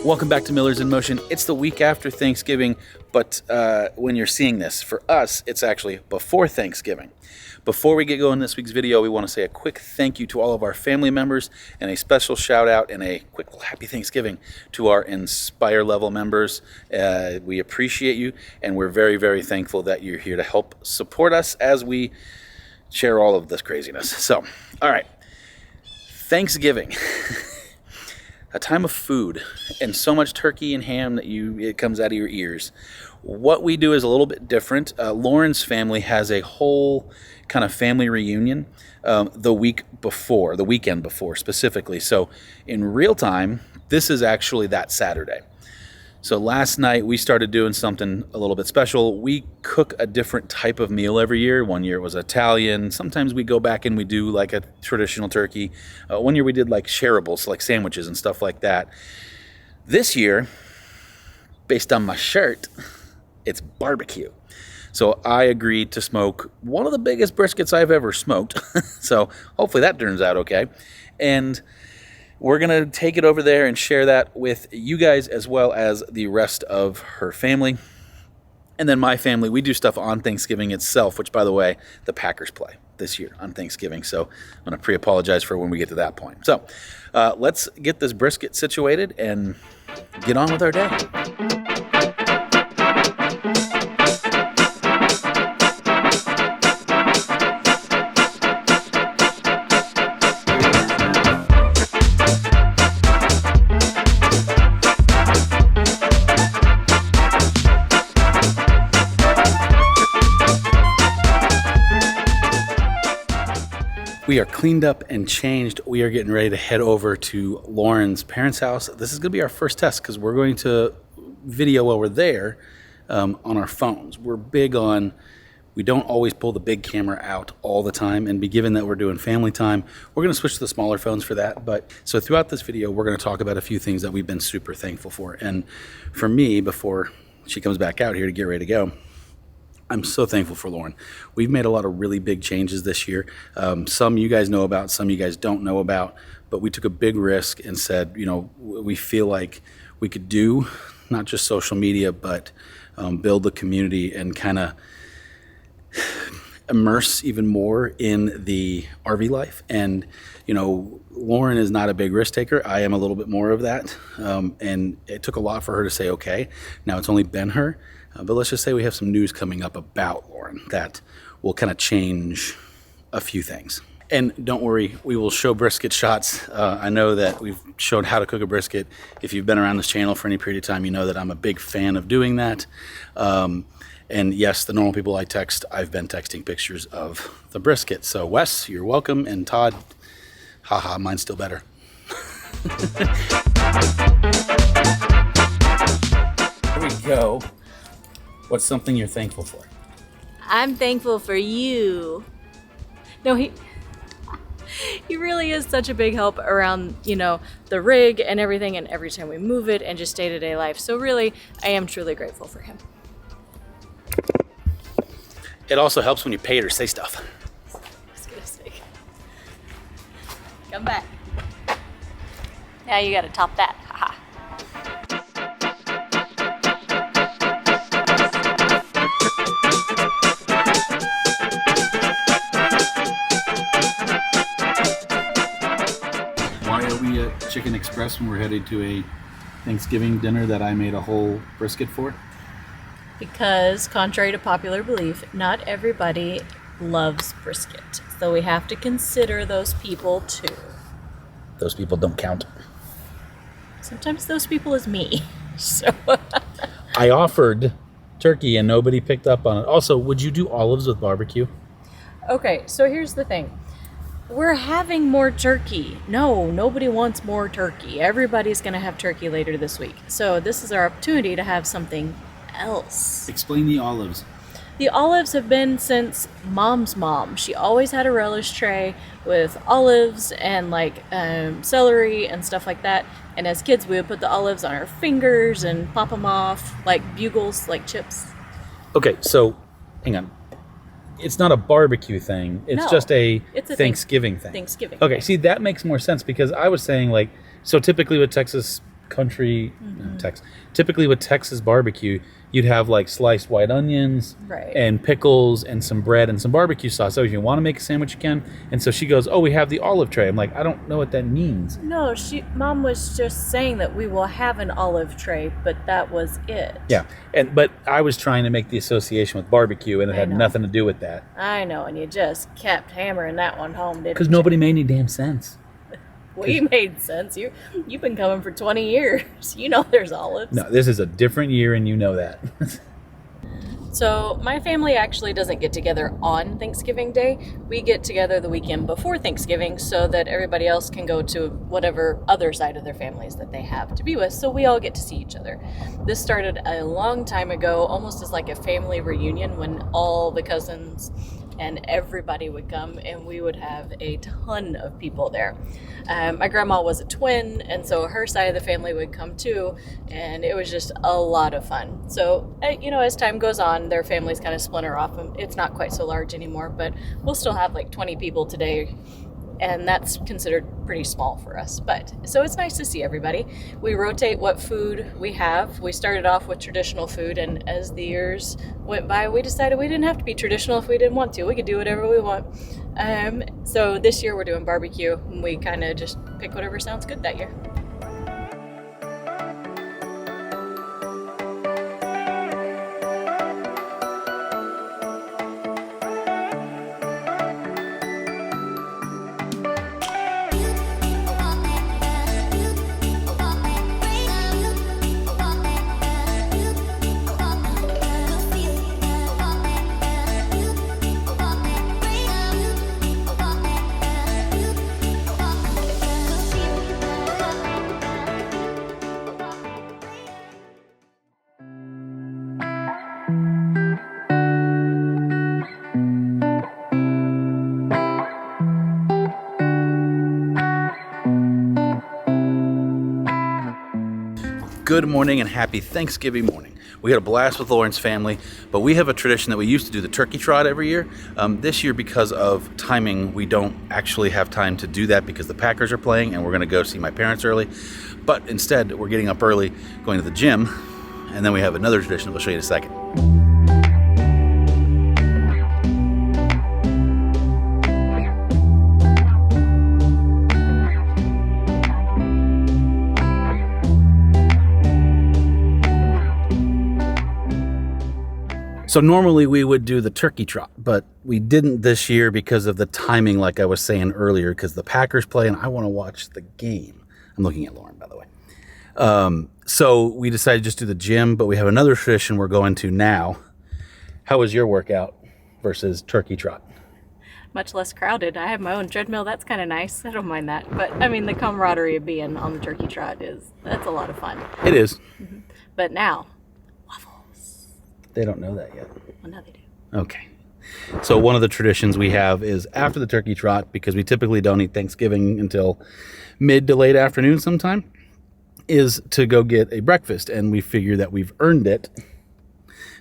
Welcome back to Miller's in Motion. It's the week after Thanksgiving, but when you're seeing this, for us, it's actually before Thanksgiving. Before we get going this week's video, we want to say a quick thank you to all of our family members and a special shout out and a quick happy Thanksgiving to our Inspire level members. We appreciate you, and we're very, very thankful that you're here to help support us as we share all of this craziness. So, all right, Thanksgiving. A time of food and so much turkey and ham that it comes out of your ears. What we do is a little bit different. Lauren's family has a whole kind of family reunion the weekend before specifically. So in real time, this is actually that Saturday. So last night we started doing something a little bit special. We cook a different type of meal every year. One year it was Italian. Sometimes we go back and we do like a traditional turkey. One year we did like shareables, like sandwiches and stuff like that. This year, based on my shirt, it's barbecue. So I agreed to smoke one of the biggest briskets I've ever smoked. So hopefully that turns out okay. And we're going to take it over there and share that with you guys as well as the rest of her family. And then my family, we do stuff on Thanksgiving itself, which, by the way, the Packers play this year on Thanksgiving. So I'm going to pre-apologize for when we get to that point. So let's get this brisket situated and get on with our day. We are cleaned up and changed. We are getting ready to head over to Lauren's parents' house. This is going to be our first test because we're going to video while we're there on our phones. We're big on, we don't always pull the big camera out all the time, and given that we're doing family time, we're going to switch to the smaller phones for that. But so throughout this video, we're going to talk about a few things that we've been super thankful for. And for me, before she comes back out here to get ready to go, I'm so thankful for Lauren. We've made a lot of really big changes this year. Some you guys know about, some you guys don't know about, but we took a big risk and said, you know, we feel like we could do not just social media, but build the community and kind of immerse even more in the RV life. And, you know, Lauren is not a big risk taker. I am a little bit more of that. And it took a lot for her to say, okay, now it's only been her. But let's just say we have some news coming up about Lauren that will kind of change a few things. And don't worry, we will show brisket shots. I know that we've shown how to cook a brisket. If you've been around this channel for any period of time, you know that I'm a big fan of doing that. And yes, the normal people I text, I've been texting pictures of the brisket. So Wes, you're welcome. And Todd, haha, mine's still better. Here we go. What's something you're thankful for? I'm thankful for you. No, he really is such a big help around, you know, the rig and everything, and every time we move it and just day-to-day life. So really, I am truly grateful for him. It also helps when you pay her to say stuff. I was gonna say. Come back. Now you gotta top that. Haha. Chicken Express when we're headed to a Thanksgiving dinner that I made a whole brisket for? Because contrary to popular belief, not everybody loves brisket. So we have to consider those people too. Those people don't count. Sometimes those people is me. So I offered turkey and nobody picked up on it. Also, would you do olives with barbecue? Okay, so here's the thing. We're having more turkey. No, nobody wants more turkey. Everybody's going to have turkey later this week. So this is our opportunity to have something else. Explain the olives. The olives have been since Mom's mom. She always had a relish tray with olives and like celery and stuff like that. And as kids, we would put the olives on our fingers and pop them off like bugles, like chips. Okay, so hang on. It's not a barbecue thing. It's just a Thanksgiving thing. Thanksgiving. Okay, see, that makes more sense because I was saying like, so typically with Texas country Texas. Typically with Texas barbecue, you'd have like sliced white onions Right. and pickles and some bread and some barbecue sauce. So if you want to make a sandwich, you can. And so she goes, "Oh, we have the olive tray." I'm like, I don't know what that means. No, Mom was just saying that we will have an olive tray, but that was it. Yeah, but I was trying to make the association with barbecue, and it had nothing to do with that. I know, and you just kept hammering that one home, didn't you? Because nobody made any damn sense. We made sense. You've been coming for 20 years. You know there's olives. No, this is a different year, and you know that. So my family actually doesn't get together on Thanksgiving Day. We get together the weekend before Thanksgiving so that everybody else can go to whatever other side of their families that they have to be with. So we all get to see each other. This started a long time ago, almost as like a family reunion when all the cousins and everybody would come, and we would have a ton of people there. My grandma was a twin, and so her side of the family would come too, and it was just a lot of fun. So, as time goes on, their families kind of splinter off, and it's not quite so large anymore, but we'll still have like 20 people today, and that's considered pretty small for us. But so it's nice to see everybody. We rotate what food we have. We started off with traditional food, and as the years went by, we decided we didn't have to be traditional if we didn't want to. We could do whatever we want. So this year we're doing barbecue, and we kind of just pick whatever sounds good that year. Good morning and happy Thanksgiving morning. We had a blast with Lauren's family, but we have a tradition that we used to do the turkey trot every year. This year, because of timing, we don't actually have time to do that because the Packers are playing and we're going to go see my parents early. But instead, we're getting up early, going to the gym, and then we have another tradition we'll show you in a second. So normally we would do the turkey trot, but we didn't this year because of the timing, like I was saying earlier, because the Packers play and I want to watch the game. I'm looking at Lauren, by the way. So we decided to just do the gym, but we have another tradition we're going to now. How was your workout versus turkey trot? Much less crowded. I have my own treadmill. That's kind of nice. I don't mind that. But I mean, the camaraderie of being on the turkey trot that's a lot of fun. It is. Mm-hmm. But now, they don't know that yet. well, now they do. Okay. So one of the traditions we have is after the turkey trot, because we typically don't eat Thanksgiving until mid to late afternoon sometime, is to go get a breakfast. And we figure that we've earned it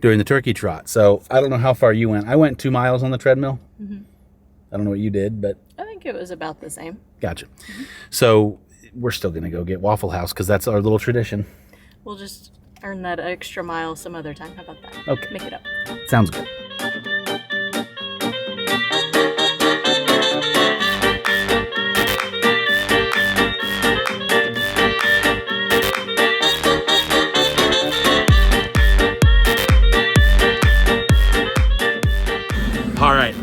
during the turkey trot. So I don't know how far you went. I went 2 miles on the treadmill. Mm-hmm. I don't know what you did, but I think it was about the same. Gotcha. Mm-hmm. So we're still going to go get Waffle House because that's our little tradition. We'll just earn that extra mile some other time. How about that? Okay. Make it up. Sounds good. All right.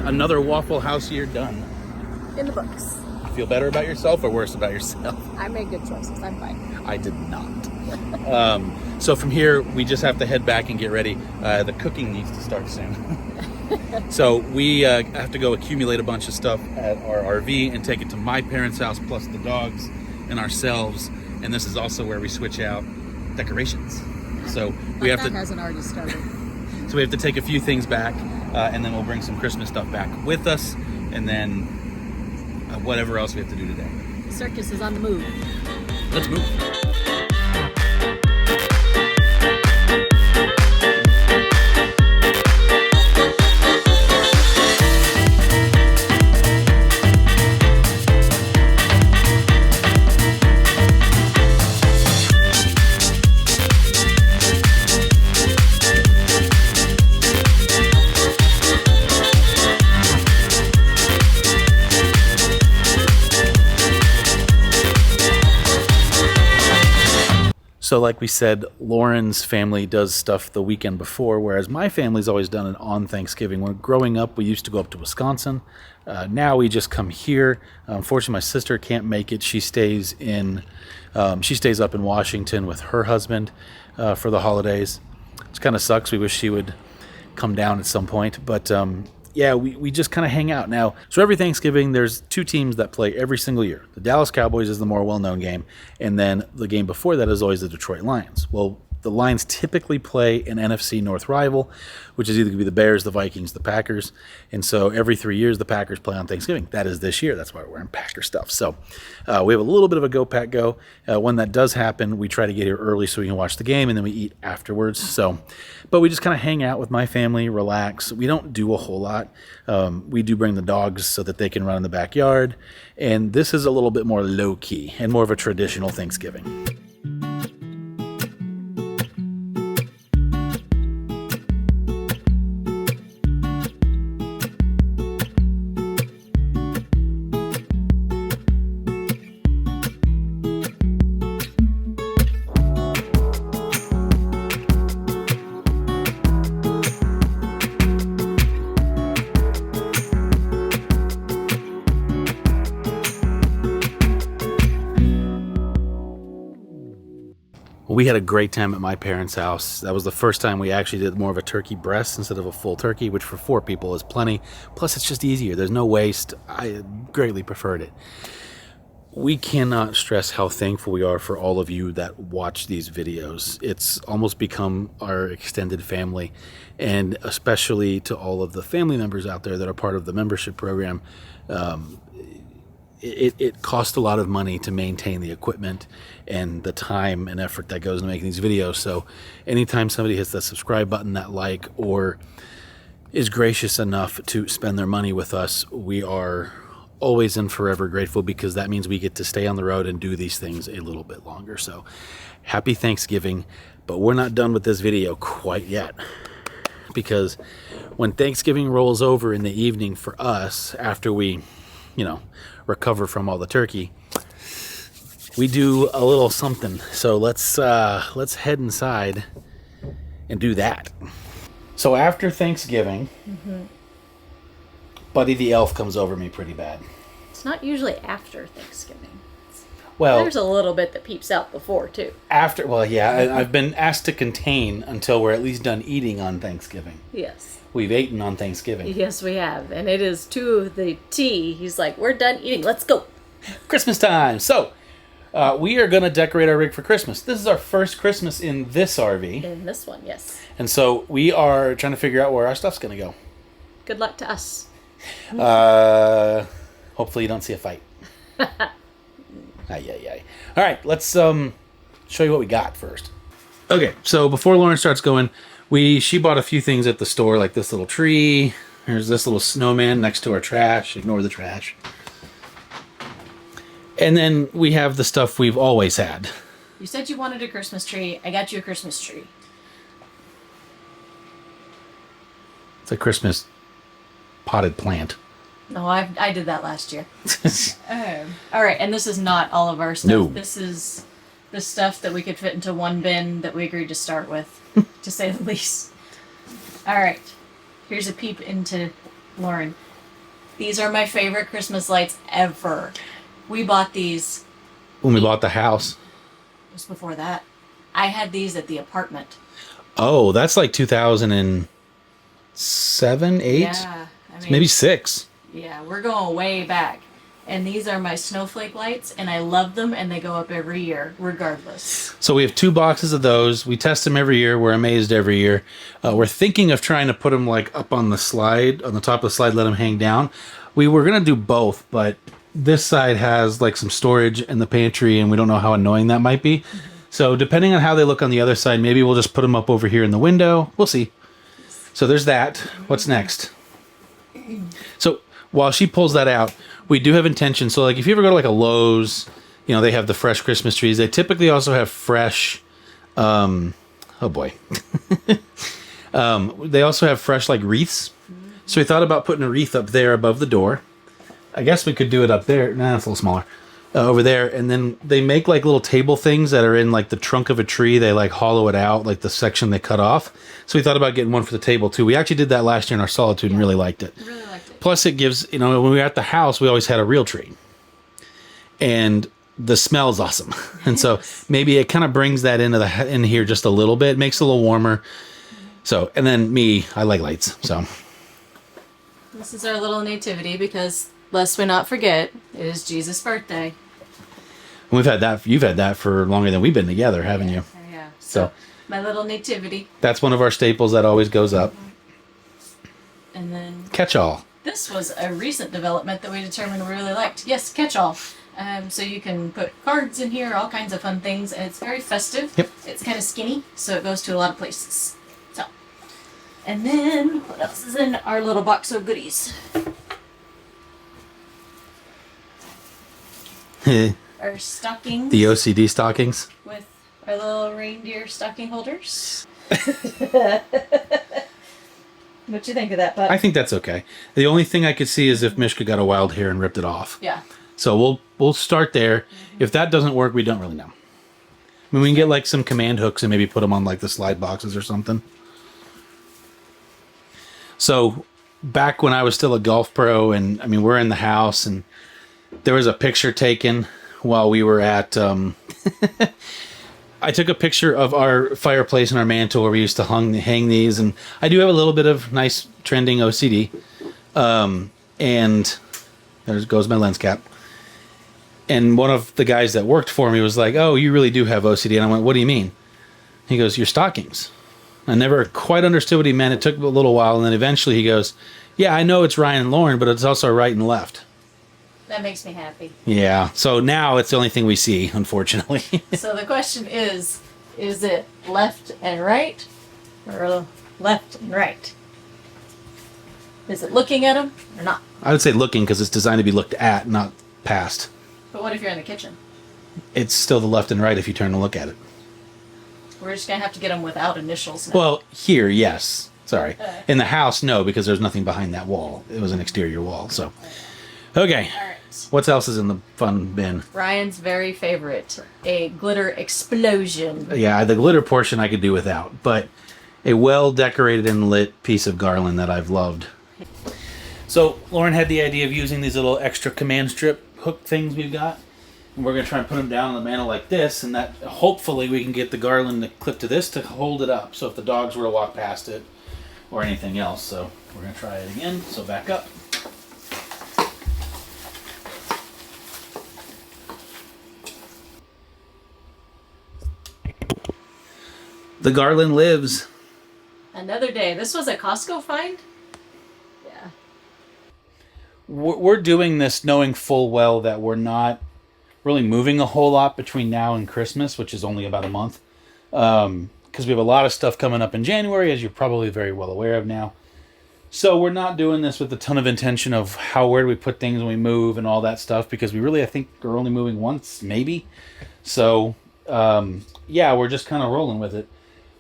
Another Waffle House year done. In the books. Feel better about yourself or worse about yourself? I made good choices. I'm fine. I did not. So from here, we just have to head back and get ready. The cooking needs to start soon. So we have to go accumulate a bunch of stuff at our RV and take it to my parents' house, plus the dogs and ourselves. And this is also where we switch out decorations. So we have to. That hasn't already started. So we have to take a few things back, and then we'll bring some Christmas stuff back with us, and then whatever else we have to do today. Circus is on the move. Let's move. So like we said, Lauren's family does stuff the weekend before, whereas my family's always done it on Thanksgiving. When growing up, we used to go up to Wisconsin. Now we just come here. Unfortunately, my sister can't make it. She stays up in Washington with her husband for the holidays. It kind of sucks. We wish she would come down at some point, but yeah, we just kind of hang out now. So every Thanksgiving, there's two teams that play every single year. The Dallas Cowboys is the more well-known game, and then the game before that is always the Detroit Lions. Well, the Lions typically play an NFC North rival, which is either going to be the Bears, the Vikings, the Packers. And so every 3 years, the Packers play on Thanksgiving. That is this year. That's why we're wearing Packer stuff. So we have a little bit of a Go Pack Go. When that does happen, we try to get here early so we can watch the game, and then we eat afterwards. But we just kind of hang out with my family, relax. We don't do a whole lot. We do bring the dogs so that they can run in the backyard. And this is a little bit more low-key and more of a traditional Thanksgiving. We had a great time at my parents' house. That was the first time we actually did more of a turkey breast instead of a full turkey, which for 4 people is plenty. Plus, it's just easier. There's no waste. I greatly preferred it. We cannot stress how thankful we are for all of you that watch these videos. It's almost become our extended family, and especially to all of the family members out there that are part of the membership program. It costs a lot of money to maintain the equipment and the time and effort that goes into making these videos. So anytime somebody hits that subscribe button, that like, or is gracious enough to spend their money with us, we are always and forever grateful, because that means we get to stay on the road and do these things a little bit longer. So happy Thanksgiving, but we're not done with this video quite yet, because when Thanksgiving rolls over in the evening for us, after we recover from all the turkey, we do a little something. So let's head inside and do that. So after Thanksgiving, Buddy the Elf comes over me pretty bad. It's not usually after Thanksgiving. Well, there's a little bit that peeps out before too. After, well, yeah, I've been asked to contain until we're at least done eating on Thanksgiving. Yes. We've eaten on Thanksgiving. Yes, we have. And it is to the T. He's like, we're done eating. Let's go. Christmas time. So, we are going to decorate our rig for Christmas. This is our first Christmas in this RV. In this one, yes. And so, we are trying to figure out where our stuff's going to go. Good luck to us. Hopefully you don't see a fight. Ay. All right, let's show you what we got first. Okay, so before Lauren starts going, she bought a few things at the store, like this little tree. There's this little snowman next to our trash. Ignore the trash. And then we have the stuff we've always had. You said you wanted a Christmas tree. I got you a Christmas tree. It's a Christmas potted plant. No, I did that last year. All right, and this is not all of our stuff. No. This is the stuff that we could fit into one bin that we agreed to start with, to say the least. All right, here's a peep into Lauren. These are my favorite Christmas lights ever. We bought these when we bought the house. It was before that. I had these at the apartment. Oh, that's like 2007, 8? Yeah. Maybe 6. Yeah, we're going way back. And these are my snowflake lights, and I love them, and they go up every year, regardless. So we have 2 boxes of those. We test them every year. We're amazed every year. We're thinking of trying to put them like up on the slide, on the top of the slide, let them hang down. We were going to do both, but this side has like some storage in the pantry, and we don't know how annoying that might be. Mm-hmm. So depending on how they look on the other side, maybe we'll just put them up over here in the window. We'll see. So there's that. What's next? So while she pulls that out, we do have intention. So like if you ever go to like a Lowe's, they have the fresh Christmas trees. They typically also have fresh, oh boy. They also have fresh like wreaths. So we thought about putting a wreath up there above the door. I guess we could do it up there. Nah, it's a little smaller. over there, and then they make like little table things that are in like the trunk of a tree. They like hollow it out, like the section they cut off. So we thought about getting one for the table too. We actually did that last year in our solitude and really liked it. Really liked it. Plus, it gives, you know, when we were at the house, we always had a real tree, and the smell is awesome. And so maybe it kind of brings that in here just a little bit, makes it a little warmer. So, and then me, I like lights. So This is our little nativity because, lest we not forget, it is Jesus' birthday. and we've had that. You've had that for longer than we've been together, haven't you? Yeah. So My little nativity. that's one of our staples that always goes up. And then Catch-all. this was a recent development that we determined we really liked. Yes, catch-all. So you can put cards in here, all kinds of fun things, and it's very festive. Yep. It's kind of skinny, so it goes to a lot of places. So, and then what else is in our little box of goodies? The Our stockings OCD stockings. with our little reindeer stocking holders. What you think of that, bud? I think that's okay. The only thing I could see is if Mishka got a wild hair and ripped it off. Yeah. So we'll start there. If that doesn't work, we don't really know. I mean, we can get like some command hooks and maybe put them on like the slide boxes or something. So back when I was still a golf pro, and I mean, we're in the house, and there was a picture taken while we were at. I took a picture of our fireplace and our mantle where we used to hang these, and I do have a little bit of nice trending OCD. And there goes my lens cap. And one of the guys that worked for me was like, "Oh, you really do have OCD." And I went, "What do you mean?" He goes, "Your stockings." I never quite understood what he meant. It took a little while, and then eventually he goes, "Yeah, I know it's Ryan and Lauren, but it's also right and left." That makes me happy. Yeah, so now it's the only thing we see, unfortunately. So the question is it left and right, or left and right? Is it looking at them or not? I would say looking because it's designed to be looked at, not past. But what if you're in the kitchen? It's still the left and right if you turn and look at it. We're just going to have to get them without initials now. Well, here, yes. Sorry. In the house, no, because there's nothing behind that wall. It was an exterior wall, so. Okay. All right. What else is in the fun bin? Ryan's very favorite, a glitter explosion. Yeah, the glitter portion I could do without, but a well-decorated and lit piece of garland that I've loved. So Lauren had the idea of using these little extra command strip hook things we've got. And we're going to try and put them down on the mantle like this, and that hopefully we can get the garland to clip to this to hold it up. So if the dogs were to walk past it or anything else. So we're going to try it again. So back up. The garland lives. Another day. This was a Costco find? Yeah. We're doing this knowing full well that we're not really moving a whole lot between now and Christmas, which is only about a month. Because we have a lot of stuff coming up in January, as you're probably very well aware of now. So we're not doing this with a ton of intention of where do we put things when we move and all that stuff, because we really, I think, are only moving once, maybe. So, yeah, we're just kind of rolling with it.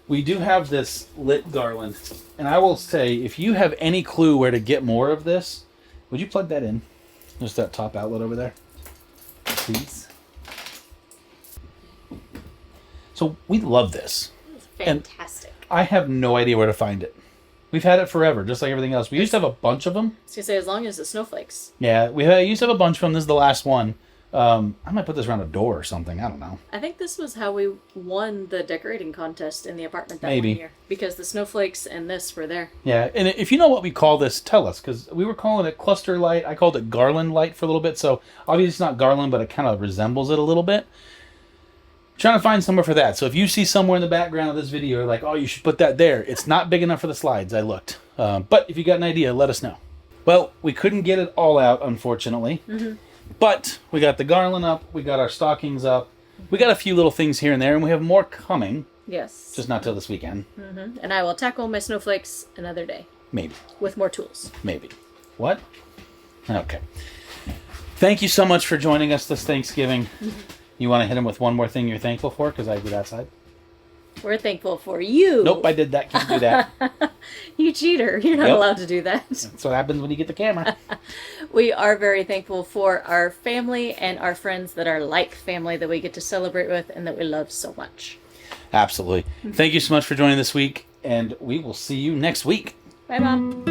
We do have this lit garland, and I will say, if you have any clue where to get more of this, would you plug that in? Just that top outlet over there, please. So we love this. Fantastic. And I have no idea where to find it. We've had it forever, just like everything else. We used to have a bunch of them. I was going to say, as long as the snowflakes. Yeah, used to have a bunch of them. This is the last one. I might put this around a door or something. I don't know. I think this was how we won the decorating contest in the apartment that Maybe. one year. Because the snowflakes and this were there. Yeah, and if you know what we call this, tell us, because we were calling it cluster light. I called it garland light for a little bit. So obviously it's not garland, but it kind of resembles it a little bit. Trying to find somewhere for that. So if you see somewhere in the background of this video, you're like, oh, you should put that there. It's not big enough for the slides. I looked. But if you got an idea, let us know. Well, we couldn't get it all out, unfortunately. Mm-hmm. But we got the garland up. We got our stockings up. We got a few little things here and there, and we have more coming. Yes. Just not till this weekend. Mm-hmm. And I will tackle my snowflakes another day. Maybe. With more tools. Maybe. What? Okay. Thank you so much for joining us this Thanksgiving. You want to hit him with one more thing you're thankful for? Because I do that side. We're thankful for you. Nope, I did that. Can't do that. You cheater. You're not Yep. allowed to do that. That's what happens when you get the camera. We are very thankful for our family and our friends that are like family that we get to celebrate with and that we love so much. Absolutely. Thank you so much for joining this week, and we will see you next week. Bye, Mom.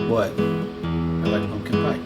What? I like pumpkin pie.